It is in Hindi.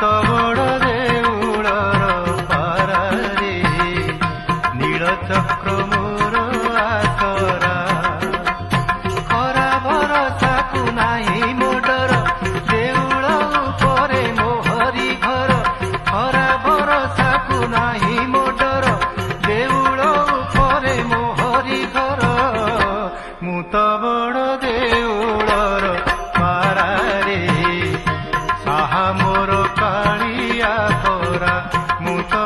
तो बड़ देउलर पारारे नीलचक्र मोर आसरा खरा भरसा को नाही मोडर देउल उपरे मोहरी घर खरा भरसा को नाही मोडर देउल उपरे मोहरी घर मु तो बड़ देउलर पारारे साहा मोर कालिया परा मु तो